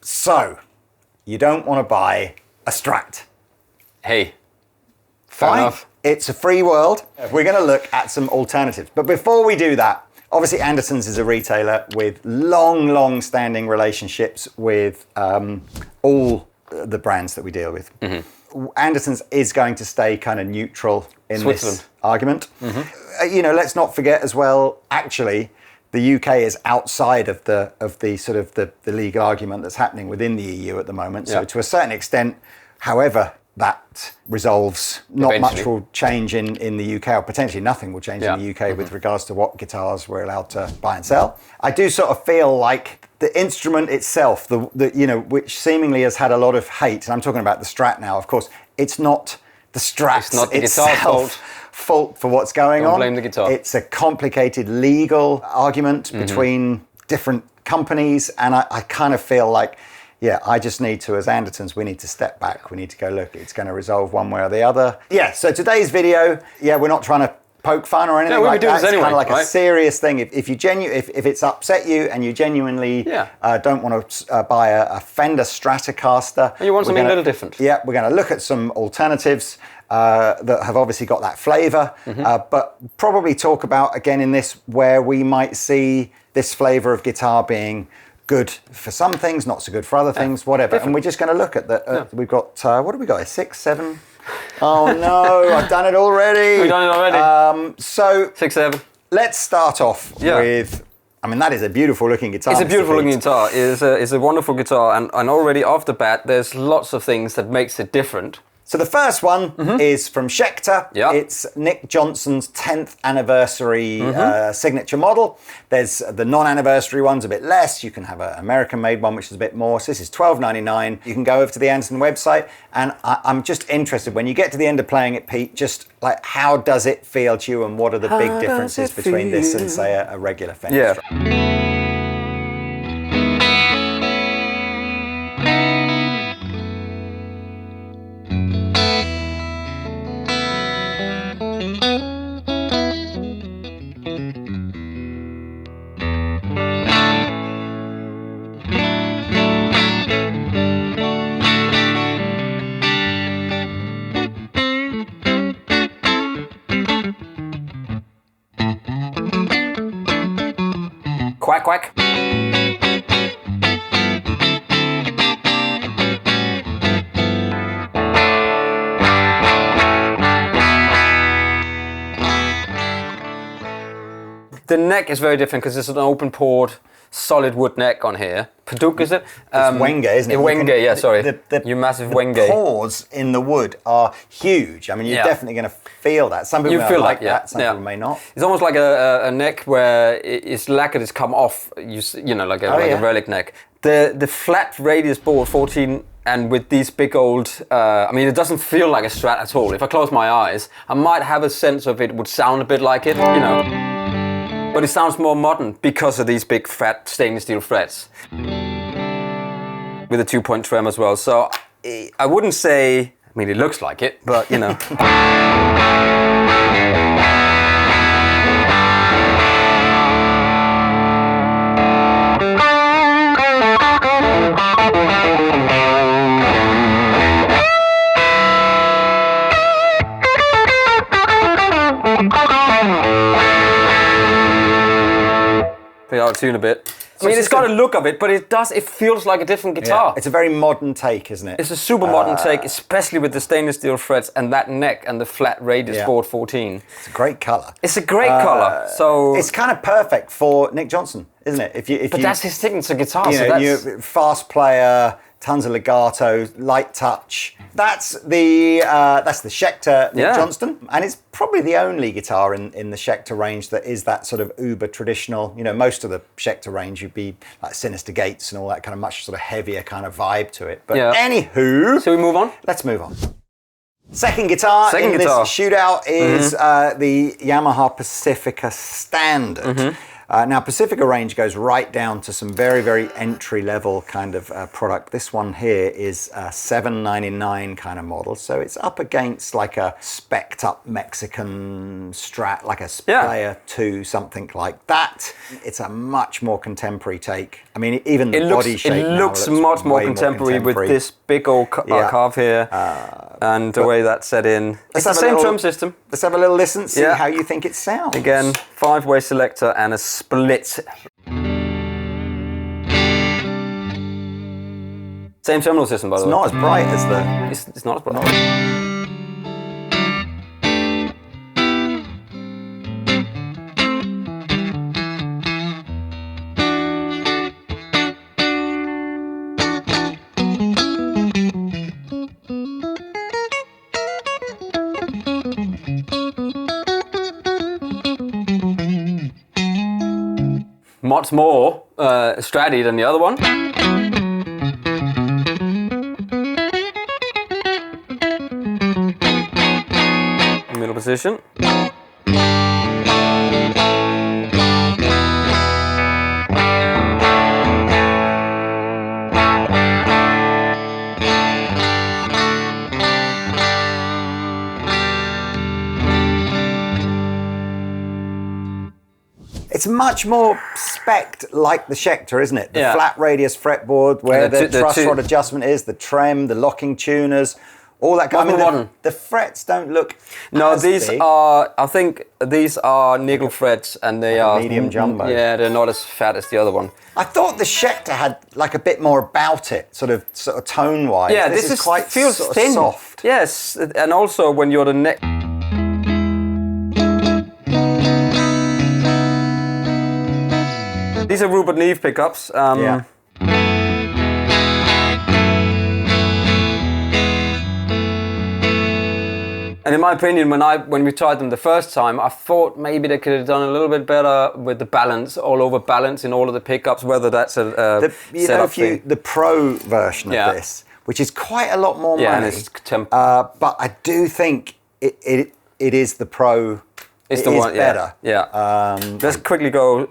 So, you don't want to buy a Strat. Hey, fair enough. It's a free world. We're going to look at some alternatives. But before we do that, obviously Andertons is a retailer with long standing relationships with all the brands that we deal with. Mm-hmm. Andertons is going to stay kind of neutral in this argument. Mm-hmm. Let's not forget as well, actually, the UK is outside of the sort of the legal argument that's happening within the EU at the moment. So to a certain extent, however that resolves, not much will change in the UK, or potentially nothing will change in the UK with regards to what guitars we're allowed to buy and sell. I do sort of feel like the instrument itself, which seemingly has had a lot of hate, and I'm talking about the Strat now, of course, it's not the Strat itself fault for what's going on. Don't blame the guitar. It's a complicated legal argument between different companies, and I kind of feel like, I just need to, as Andertons, we need to step back. We need to go, look, it's going to resolve one way or the other. So today's video, we're not trying to poke fun or anything like that. It's kind of like a serious thing. If it's upset you and you genuinely don't want to buy a Fender Stratocaster. And you want something a little different. Yeah, we're going to look at some alternatives that have obviously got that flavour, but probably talk about, again in this, where we might see this flavour of guitar being good for some things, not so good for other things, whatever. Different. And we're just going to look at the, we've got, what have we got, 6, 7? Oh no, I've done it already. We've done it already. So 6, 7. Let's start off with, that is a beautiful looking guitar. It's a beautiful looking guitar. It's a wonderful guitar, and already off the bat, there's lots of things that makes it different. So the first one is from Schecter. Yep. It's Nick Johnston's 10th anniversary signature model. There's the non-anniversary one's a bit less. You can have an American-made one, which is a bit more. So this is $12.99. You can go over to the Anderton website, and I'm just interested, when you get to the end of playing it, Pete, just like, how does it feel to you, and what are the big differences between this and, say, a regular Fender Strat? Quack, quack. The neck is very different because it's an open poured, solid wood neck on here. Paduk, is it? It's Wenge, isn't it? Wenge, sorry. You massive Wenge. The pores in the wood are huge. You're definitely going to feel that. Some people may like that, some people may not. It's almost like a neck where its lacquer has come off, like a relic neck. The flat radius board, 14, and with these big old, it doesn't feel like a Strat at all. If I close my eyes, I might have a sense of it would sound a bit like it, But it sounds more modern because of these big fat stainless steel frets. With a 2-point trem as well. So I wouldn't say, it looks like it, but Out of tune a bit. It's got a look of it, but it feels like a different guitar. Yeah, it's a very modern take, isn't it? It's a super modern take, especially with the stainless steel frets and that neck and the flat radius board 14. It's a great colour. It's a great colour. So it's kind of perfect for Nick Johnston, isn't it? But that's his signature guitar. You're fast player, tons of legato, light touch. That's the Schecter Nick Johnston, and it's probably the only guitar in the Schecter range that is that sort of uber traditional. Most of the Schecter range, you'd be like Sinister Gates and all that kind of much sort of heavier kind of vibe to it. But anywho, so we move on. Let's move on. Second guitar this shootout is the Yamaha Pacifica Standard. Now Pacifica range goes right down to some very, very entry level kind of product. This one here is a $799 kind of model. So it's up against like a spec'd up Mexican Strat, like a Player 2, something like that. It's a much more contemporary take. I mean, even the body shape it looks much more contemporary with this big old carve here and the way that's set in. It's the same drum system. Let's have a little listen, see how you think it sounds. Again, 5-way selector and a split. Same terminal system, by the way. It's not as bright as the... It's not as bright. Much more Stratty than the other one. Middle position. It's much more spec'd like the Schecter, isn't it? The flat radius fretboard where the truss rod adjustment is, the trem, the locking tuners, all that kind of stuff. The frets don't look these big. I think these are nickel frets and they are medium jumbo. Yeah, they're not as fat as the other one. I thought the Schecter had like a bit more about it, sort of tone-wise. Yeah, this is quite feels sort of thin. soft. Yes, and also when you're the neck. These are Rupert Neve pickups. And in my opinion, when we tried them the first time, I thought maybe they could have done a little bit better with the balance, all over balance in all of the pickups, whether that's a setup thing. The Pro version of this, which is quite a lot more money, but I do think it is the Pro. It's the one, better. Yeah. Let's quickly go.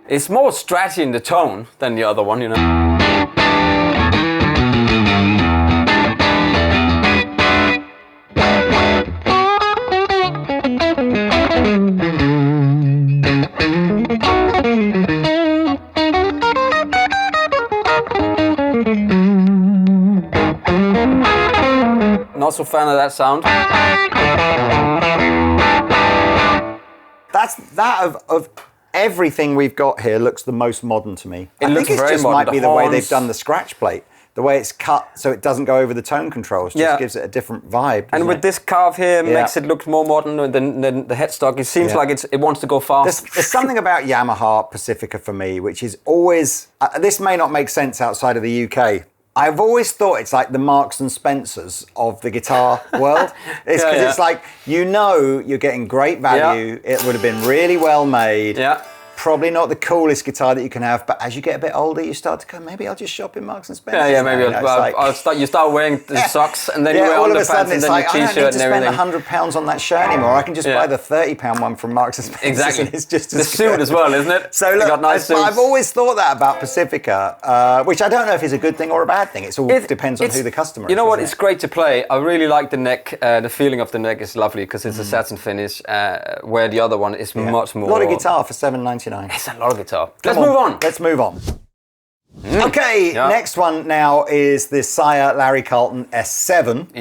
It's more Stratty in the tone than the other one, you know. Not so fan of that sound. That's that of everything we've got here looks the most modern to me. I think it just might be the way they've done the scratch plate. The way it's cut so it doesn't go over the tone controls just gives it a different vibe. And with this carve here makes it look more modern than the headstock. It seems like it wants to go fast. There's something about Yamaha Pacifica for me, which is always, this may not make sense outside of the UK. I've always thought it's like the Marks and Spencers of the guitar world. It's because it's like, you know you're getting great value. It would have been really well made. Probably not the coolest guitar that you can have, but as you get a bit older, you start to go, maybe I'll just shop in Marks and Spencer. Maybe you start wearing the socks and then you wear underpants and then your t-shirt and everything. I don't need to spend £100 on that shirt anymore. I can just buy the £30 one from Marks and Spencer. Exactly. And it's just the suit as well, isn't it? So look, I've always thought that about Pacifica, which I don't know if it's a good thing or a bad thing. It all depends on who the customer is. You know what? It's great to play. I really like the neck. The feeling of the neck is lovely because it's a satin finish, where the other one is much more. A lot of guitar for $7.99. It's a lot of guitar. Let's move on. Let's move on. Okay, next one now is the Sire Larry Carlton S7.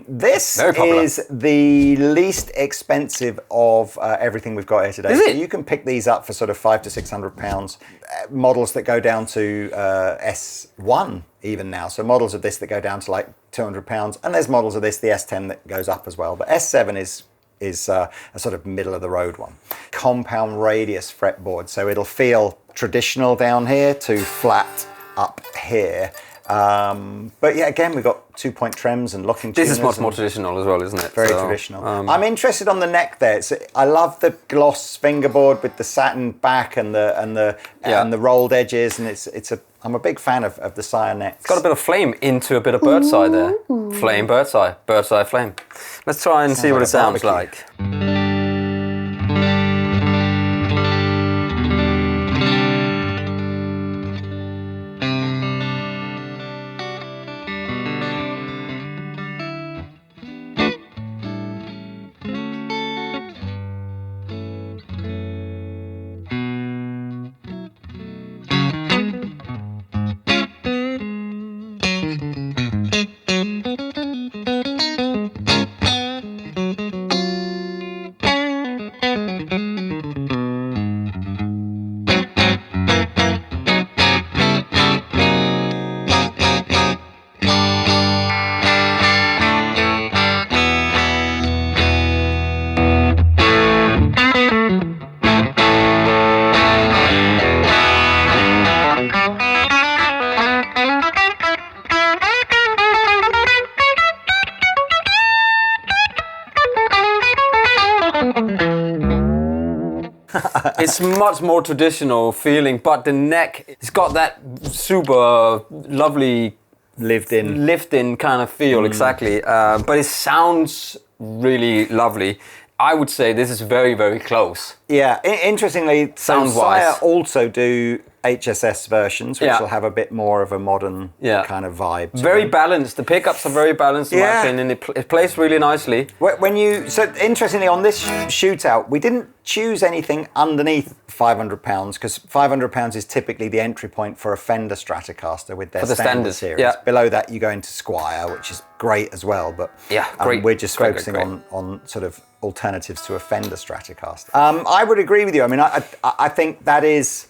This is the least expensive of everything we've got here today. Is it? So you can pick these up for sort of £500 to £600. Models that go down to S1 even now. So models of this that go down to like £200. And there's models of this, the S10, that goes up as well. But S7 is a sort of middle of the road one. Compound radius fretboard, so it'll feel traditional down here to flat up here. But yeah, again, we've got 2-point trems and locking tuners. This is much more traditional as well, isn't it? Very traditional. I'm interested on the neck there. I love the gloss fingerboard with the satin back and the rolled edges, and I'm a big fan of the Sire necks. It's got a bit of flame into a bit of birdseye there. Flame, birdseye, flame. Let's try and see what it sounds like. It's much more traditional feeling, but the neck, it's got that super lovely lived-in kind of feel, exactly. But it sounds really lovely. I would say this is very, very close. Yeah, interestingly, sound-wise, Sire also do HSS versions, which will have a bit more of a modern kind of vibe. Very balanced. The pickups are very balanced in my opinion. It plays really nicely. So interestingly, on this shootout, we didn't choose anything underneath £500 because £500 is typically the entry point for a Fender Stratocaster with their standard series. Yeah. Below that, you go into Squire, which is great as well. But great. We're just focusing on sort of alternatives to a Fender Stratocaster. I would agree with you. I mean, I think that is,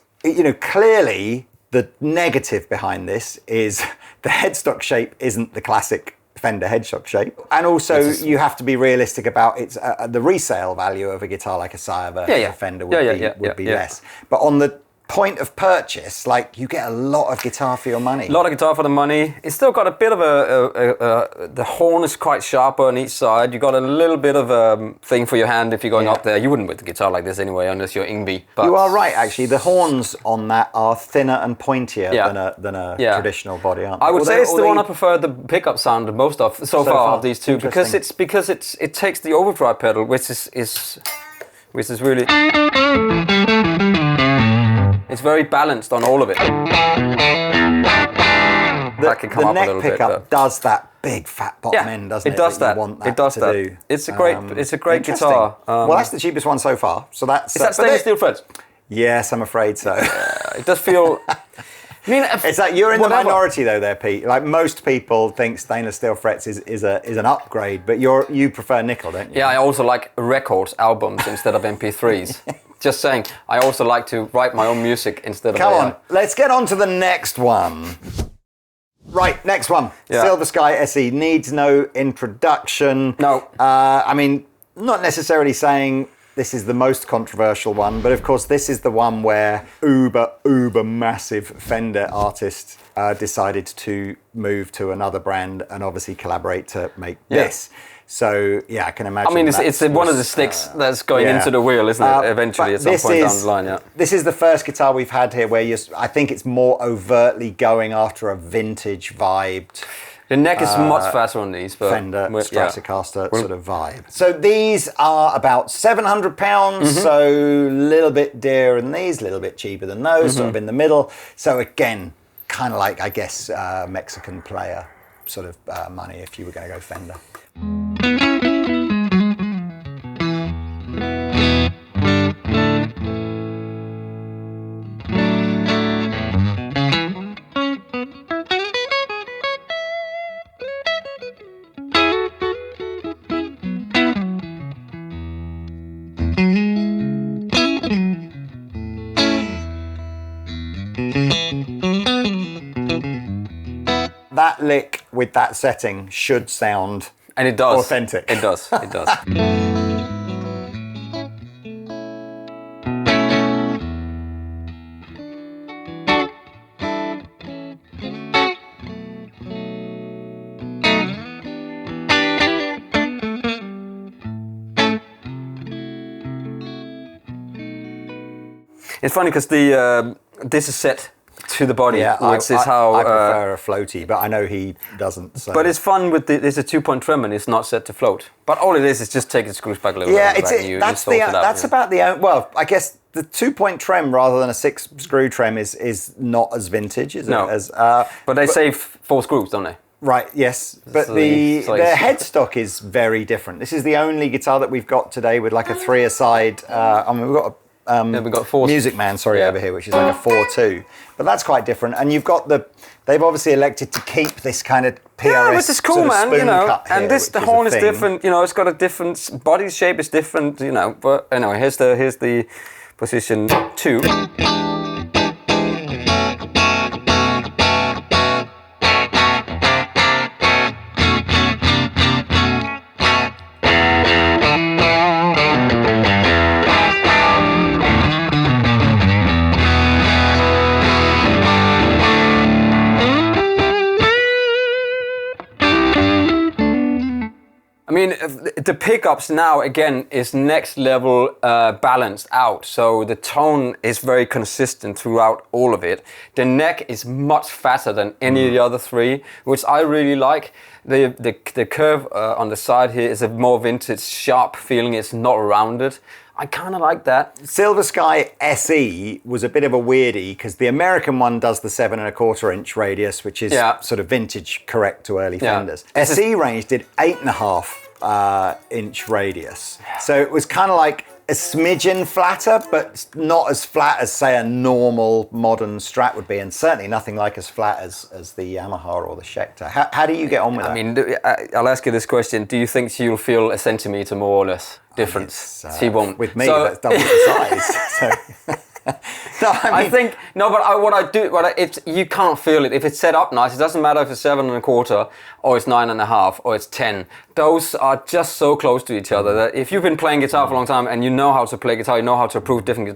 clearly the negative behind this is the headstock shape isn't the classic Fender headstock shape, and also you have to be realistic about its the resale value of a guitar like a Sire versus a Fender would be less. But on the point of purchase, like, you get a lot of guitar for your money. A lot of guitar for the money. It's still got a bit of the horn is quite sharper on each side. You got a little bit of a thing for your hand if you're going up there. You wouldn't with a guitar like this anyway, unless you're Yngwie. But you are right, actually. The horns on that are thinner and pointier than a traditional body, aren't they? I would say it's the one I prefer the pickup sound the most of so far of these two, because it takes the overdrive pedal, which is really. It's very balanced on all of it. The neck pickup does that big fat bottom end, doesn't it? It does that. It does that. Do. It's a great guitar. Well, that's the cheapest one so far. So that's. Is that stainless steel frets? Yes, I'm afraid so. It does feel. I mean, it's like you're in the minority though, there, Pete. Like, most people think stainless steel frets is an upgrade, but you prefer nickel, don't you? Yeah, I also like records, albums instead of MP3s. Just saying, I also like to write my own music instead of... Come on, let's get on to the next one. Right, next one. Yeah. Silver Sky SE needs no introduction. No. I mean, not necessarily saying this is the most controversial one, but of course this is the one where uber massive Fender artists decided to move to another brand and obviously collaborate to make this. So yeah, I can imagine. I mean, it's one of the sticks that's going into the wheel, isn't it? Eventually, at some point down the line. Yeah. This is the first guitar we've had here where I think it's more overtly going after a vintage vibed. The neck is much fatter on these, but Fender Stratocaster sort of vibe. So these are about £700, so a little bit dearer than these, a little bit cheaper than those, sort of in the middle. So again, kind of like, I guess, Mexican player sort of money if you were going to go Fender. That lick with that setting should sound authentic. It does. It does. It's funny because this is set to the body, which is how I prefer a floaty, but I know he doesn't. So. But it's fun with there's a 2-point trim and it's not set to float. But all it is just take the screws back a little bit. That's about the well. I guess the 2-point trem rather than a 6-screw trem is not as vintage, is it? But they save 4 screws, don't they? Right, yes, but the headstock is very different. This is the only guitar that we've got today with like a 3-a-side. We've got we've got 4 Music Man, over here, which is like a 4-2. But that's quite different. And you've got they've obviously elected to keep this kind of PRS which is cool, sort of man. spoon cut here, and the horn is different. It's got a different body shape is different. But anyway, here's the position 2. I mean, the pickups now, again, is next level balanced out. So the tone is very consistent throughout all of it. The neck is much fatter than any of the other 3, which I really like. The curve on the side here is a more vintage, sharp feeling. It's not rounded. I kind of like that. Silver Sky SE was a bit of a weirdie because the American one does the 7¼ inch radius, which is sort of vintage correct to early Fenders. SE range did 8½ inch radius. So it was kind of like a smidgen flatter, but not as flat as, say, a normal modern Strat would be, and certainly nothing like as flat as the Yamaha or the Schecter. How do you get on with that? I mean, I'll ask you this question. Do you think she'll feel a centimetre more or less difference? She won't. With me, that's double the size. No, I think you can't feel it if it's set up nice. It doesn't matter if it's 7¼ or it's 9½, or it's 10. Those are just so close to each other that if you've been playing guitar for a long time and you know how to play guitar, you know how to approach different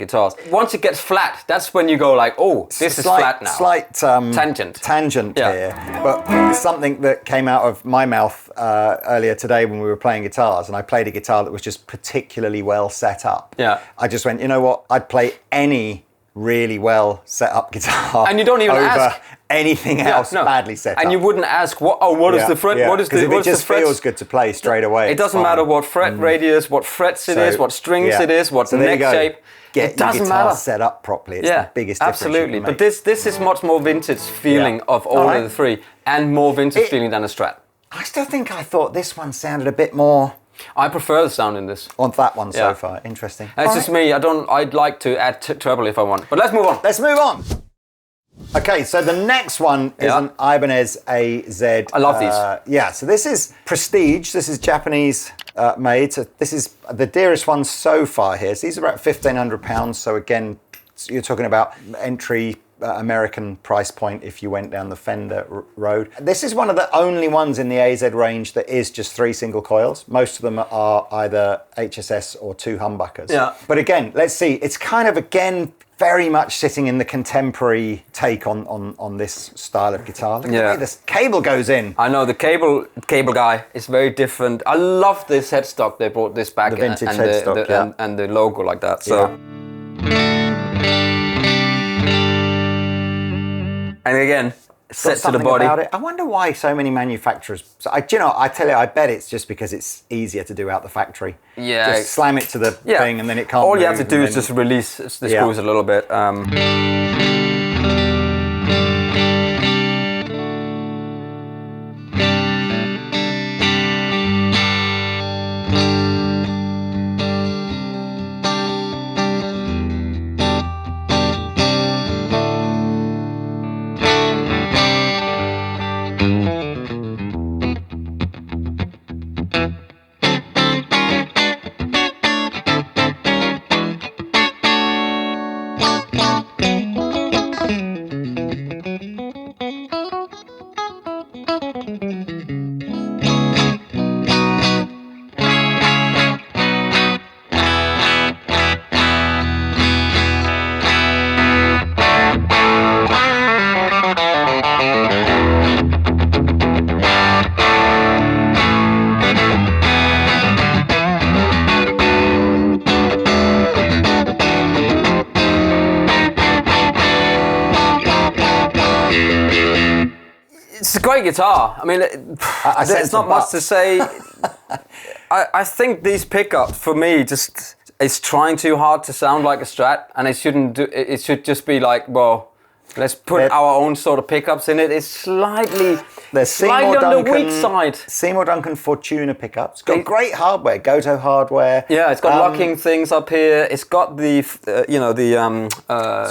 guitars. Once it gets flat, that's when you go like, oh, this is flat now. Slight tangent here, but something that came out of my mouth earlier today when we were playing guitars, and I played a guitar that was just particularly well set up. Yeah. I just went, you know what? I'd play any really well set up guitar, and you don't even over ask anything else badly set up. And you wouldn't ask what is the fret? What is the it just feels good to play straight away. It doesn't matter what fret radius, what frets it is, what strings it is, what neck shape. It doesn't matter. Set up properly. It's the biggest difference. Absolutely. But this is much more vintage feeling of all of the 3, and more vintage feeling than a Strat. I still think I thought this one sounded a bit more. I prefer the sound in this. On that one so far. Interesting. That's just me. I'd like to add treble if I want. But let's move on. Okay, so the next one is an Ibanez AZ. I love these. So this is Prestige. This is Japanese made. So this is the dearest one so far here. So these are about £1,500. So again, you're talking about entry American price point if you went down the Fender road. This is one of the only ones in the AZ range that is just 3 single coils. Most of them are either HSS or 2 humbuckers. Yeah. But again, let's see. It's kind of, again, very much sitting in the contemporary take on this style of guitar. Look at the way this cable goes in. I know, the cable guy is very different. I love this headstock. They brought this back. The vintage headstock, and the logo like that. So. And again, set to the body. About it. I wonder why so many manufacturers. So I tell you, I bet it's just because it's easier to do out the factory. Yeah. Just slam it to the thing and then it can't. All you have to do is just release the screws a little bit. It's a great guitar. I mean, there's not much to say. I think these pickups, for me, just it's trying too hard to sound like a Strat, and it shouldn't do. It should just be like, well, let's put our own sort of pickups in it. It's slightly on the weak side. Seymour Duncan Fortuna pickups. It's got great hardware, Goto hardware. Yeah, it's got locking things up here. It's got the, it's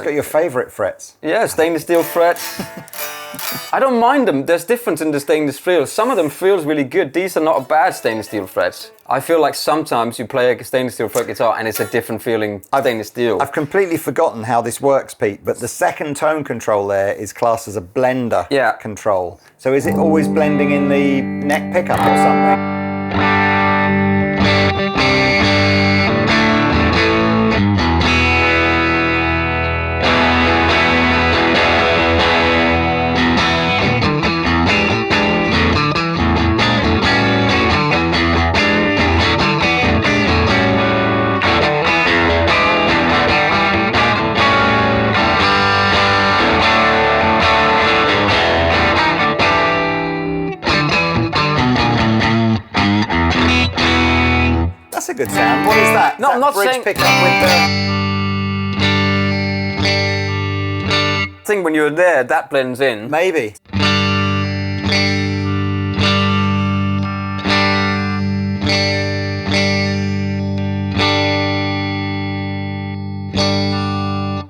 got your favourite frets. Yeah, stainless steel frets. I don't mind them. There's difference in the stainless steel. Some of them feels really good. These are not bad stainless steel frets. I feel like sometimes you play a stainless steel fret guitar and it's a different feeling stainless steel. I've completely forgotten how this works, Pete, but the second tone control there is classed as a blender control. So is it always blending in the neck pickup or something? A good sound. What is that? No, I'm not saying. Pickup with I think when you're there, that blends in. Maybe.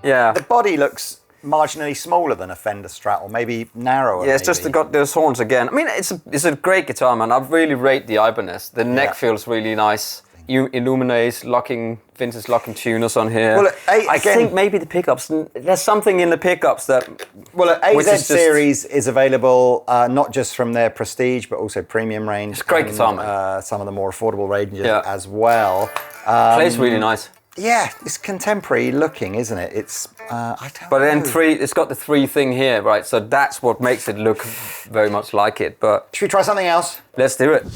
Yeah. The body looks marginally smaller than a Fender Strat, or maybe narrower. Yeah, it's just got those horns again. I mean, it's a great guitar, man. I really rate the Ibanez. The neck feels really nice. Illuminates vintage locking tuners on here. Well, I think maybe the pickups. There's something in the pickups that. Well, AZ series is available not just from their prestige, but also premium range. It's a great guitar, man. Some of the more affordable ranges as well. Plays really nice. Yeah, it's contemporary looking, isn't it? It's I don't. But then it's got the 3 thing here, right? So that's what makes it look very much like it. But should we try something else? Let's do it.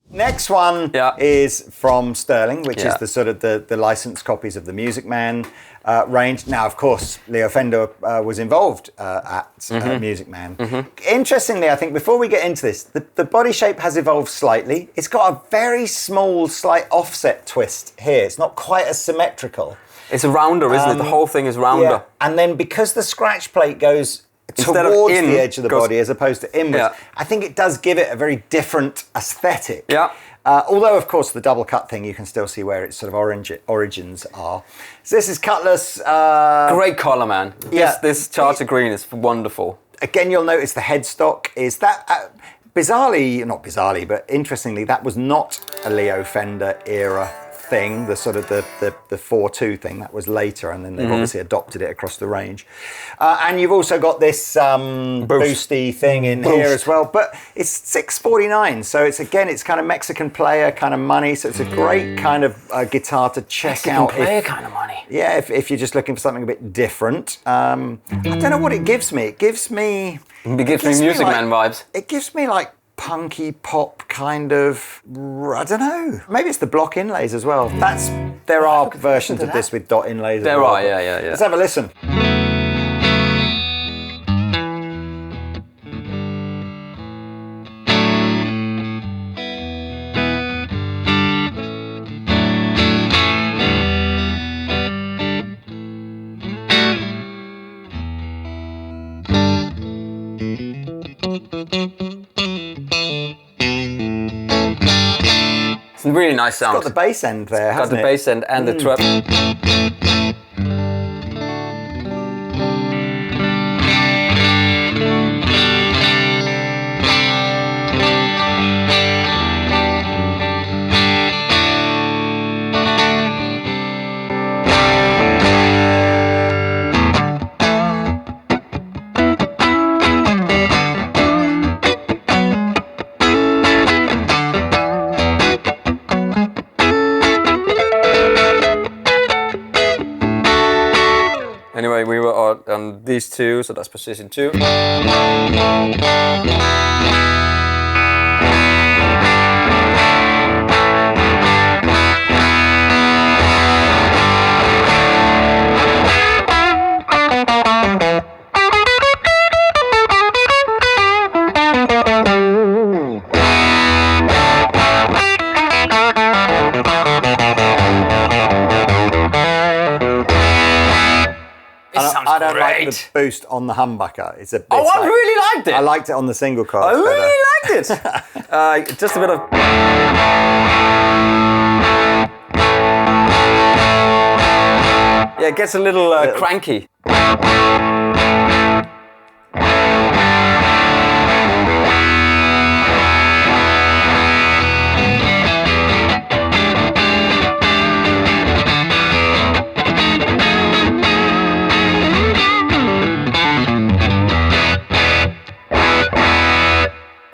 Next one is from Sterling, which is the sort of the licensed copies of the Music Man range. Now, of course, Leo Fender was involved at Music Man. Interestingly, I think before we get into this, the body shape has evolved slightly. It's got a very small, slight offset twist here. It's not quite as symmetrical. It's a rounder, isn't it? The whole thing is rounder. Yeah. And then because the scratch plate goes towards the edge of the body as opposed to inwards, I think it does give it a very different aesthetic. Yeah. Although, of course, the double cut thing, you can still see where its sort of origins are. So this is Cutlass. Great colour, man. This Charter Green is wonderful. Again, you'll notice the headstock is that, not bizarrely, but interestingly, that was not a Leo Fender era thing, the sort of the 4.2 thing. That was later, and then they've obviously adopted it across the range. And you've also got this boosty thing in here as well, but it's $649, so it's kind of Mexican player kind of money, so it's a great kind of guitar to check out. Mexican player kind of money. Yeah, if you're just looking for something a bit different. I don't know what it gives me. It gives me Music Man vibes. It gives me like punky pop kind of, I don't know. Maybe it's the block inlays as well. There are versions of this with dot inlays. There are, yeah. Let's have a listen. It's a really nice sound. It's got the bass end there, hasn't it? Got the bass end and the treble. Anyway, we were on these two, so that's position 2. the boost on the humbucker. It's a bit. Oh, I really liked it. I liked it on the single coil. I really liked it. Just a bit of. Yeah, it gets a little cranky.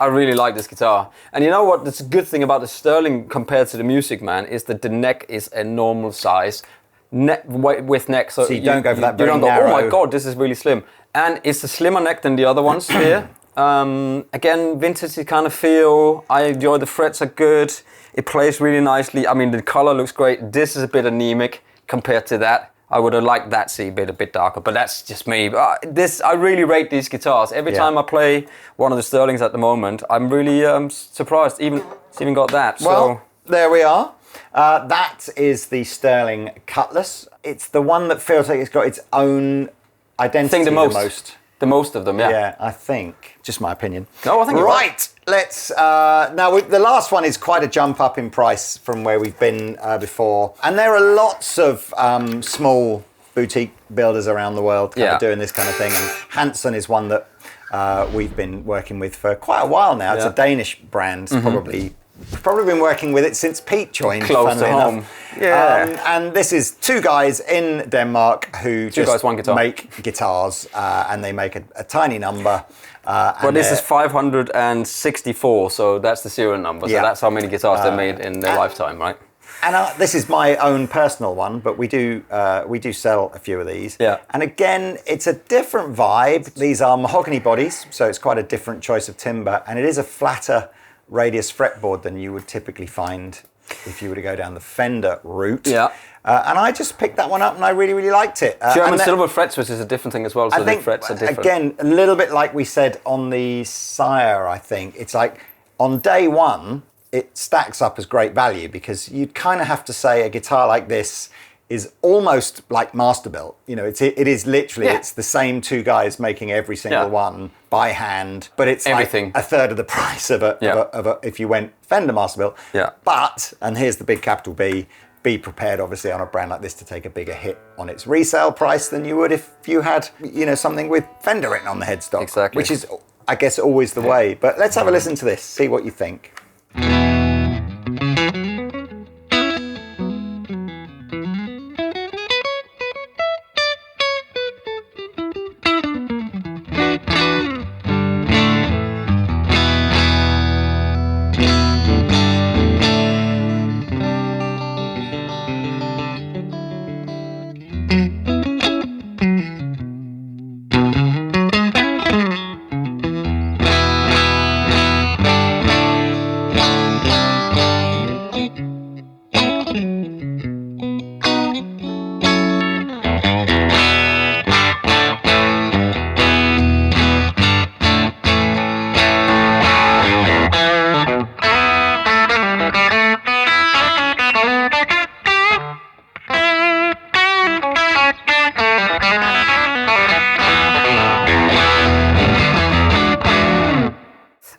I really like this guitar. And you know what? That's a good thing about the Sterling compared to the Music Man is that the neck is a normal size with neck. So you don't go for that very you don't narrow. go, oh my God, this is really slim. And it's a slimmer neck than the other ones here. Again, vintage kind of feel. I enjoy the frets are good. It plays really nicely. I mean, the color looks great. This is a bit anemic compared to that. I would have liked that C bit a bit darker, but that's just me. I really rate these guitars. Every time I play one of the Sterlings at the moment, I'm really surprised. It's even got that. Well, there we are. That is the Sterling Cutlass. It's the one that feels like it's got its own identity I think the most of them, yeah. Yeah, I think. Just my opinion. No, I think you're right. Let's. Now, the last one is quite a jump up in price from where we've been before. And there are lots of small boutique builders around the world kind of doing this kind of thing. And Hansen is one that we've been working with for quite a while now. It's a Danish brand, probably been working with it since Pete joined. Close to home. Yeah. And this is two guys in Denmark who make guitars, and they make a tiny number. But this is 564, so that's the serial number. So that's how many guitars they made in their lifetime, right? And this is my own personal one, but we do sell a few of these. Yeah. And again, it's a different vibe. These are mahogany bodies, so it's quite a different choice of timber, and it is a flatter radius fretboard than you would typically find if you were to go down the Fender route. Yeah. And I just picked that one up and I really, really liked it. German silver frets, which is a different thing as well, so the frets are different. Again, a little bit like we said on the Sire, I think. It's like on day one, it stacks up as great value because you'd kind of have to say a guitar like this is almost like master built. You know, it is literally, it's the same two guys making every single one by hand, but it's everything like a third of the price of a if you went Fender master built. Yeah. But, and here's the big capital B, be prepared obviously on a brand like this to take a bigger hit on its resale price than you would if you had, you know, something with Fender written on the headstock. Exactly. Which is, I guess, always the way. But let's have a listen to this, see what you think.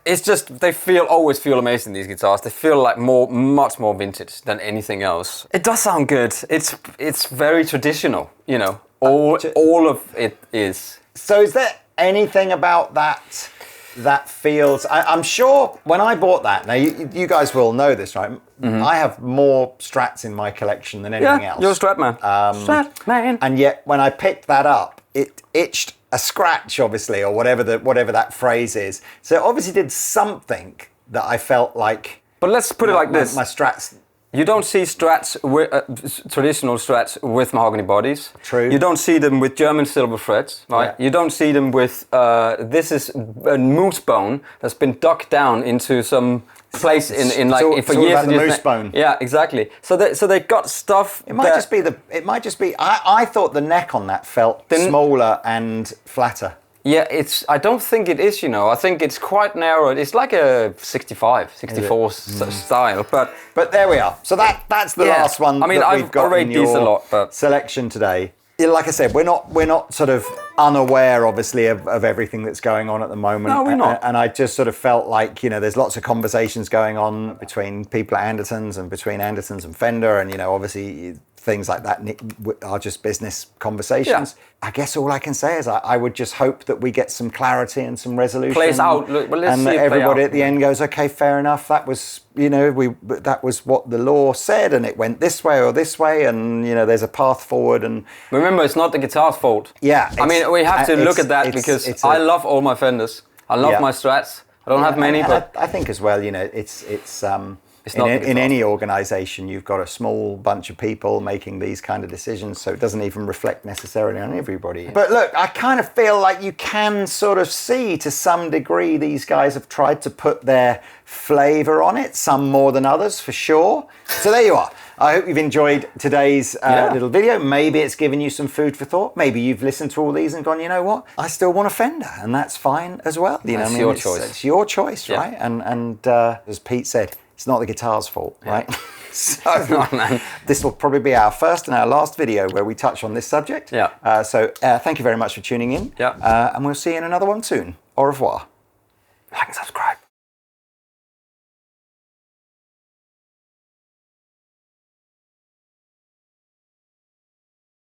It's just, they always feel amazing, these guitars. They feel like much more vintage than anything else. It does sound good. It's very traditional, you know. All of it is. So is there anything about that feels... I'm sure when I bought that, now you guys will know this, right? Mm-hmm. I have more Strats in my collection than anything else. You're a Strat man. Strat man. And yet when I picked that up, it itched a scratch, obviously, or whatever that phrase is. So it obviously did something that I felt like... But let's put it like this. My Strats... You don't see Strats, traditional Strats with mahogany bodies. True. You don't see them with German silver frets, right? Yeah. You don't see them with, this is a moose bone that's been dug down into some place in like for years. About the moose bone. Yeah, exactly. So they got stuff. It might just be. I thought the neck on that felt smaller and flatter. Yeah, I don't think it is, you know. I think it's quite narrow. It's like a 64 style, but there we are. So that's the last one. I mean, I've rated these a lot, but selection today. like I said, we're not sort of unaware, obviously, of everything that's going on at the moment. No, we're not. And I just sort of felt like, there's lots of conversations going on between people at Andertons and between Andertons and Fender, and obviously things like that are just business conversations. Yeah. I guess all I can say is I would just hope that we get some clarity and some resolution. Plays out. Look, well, let's and see that it play everybody out. at the end goes, okay, fair enough. That was, that was what the law said, and it went this way or this way, and there's a path forward. And remember, it's not the guitar's fault. Yeah. I mean, we have to look at that because I love all my Fenders. I love my Strats. I don't have many, but I think as well, it's not in any organisation, you've got a small bunch of people making these kind of decisions, so it doesn't even reflect necessarily on everybody. But look, I kind of feel like you can sort of see to some degree these guys have tried to put their flavour on it, some more than others for sure. So there you are. I hope you've enjoyed today's little video. Maybe it's given you some food for thought. Maybe you've listened to all these and gone, you know what? I still want a Fender, and that's fine as well. That's your choice. It's your choice, right? And as Pete said, it's not the guitar's fault, right? So no, man. This will probably be our first and our last video where we touch on this subject. Yeah. So thank you very much for tuning in. Yeah. And we'll see you in another one soon. Au revoir. Like and subscribe.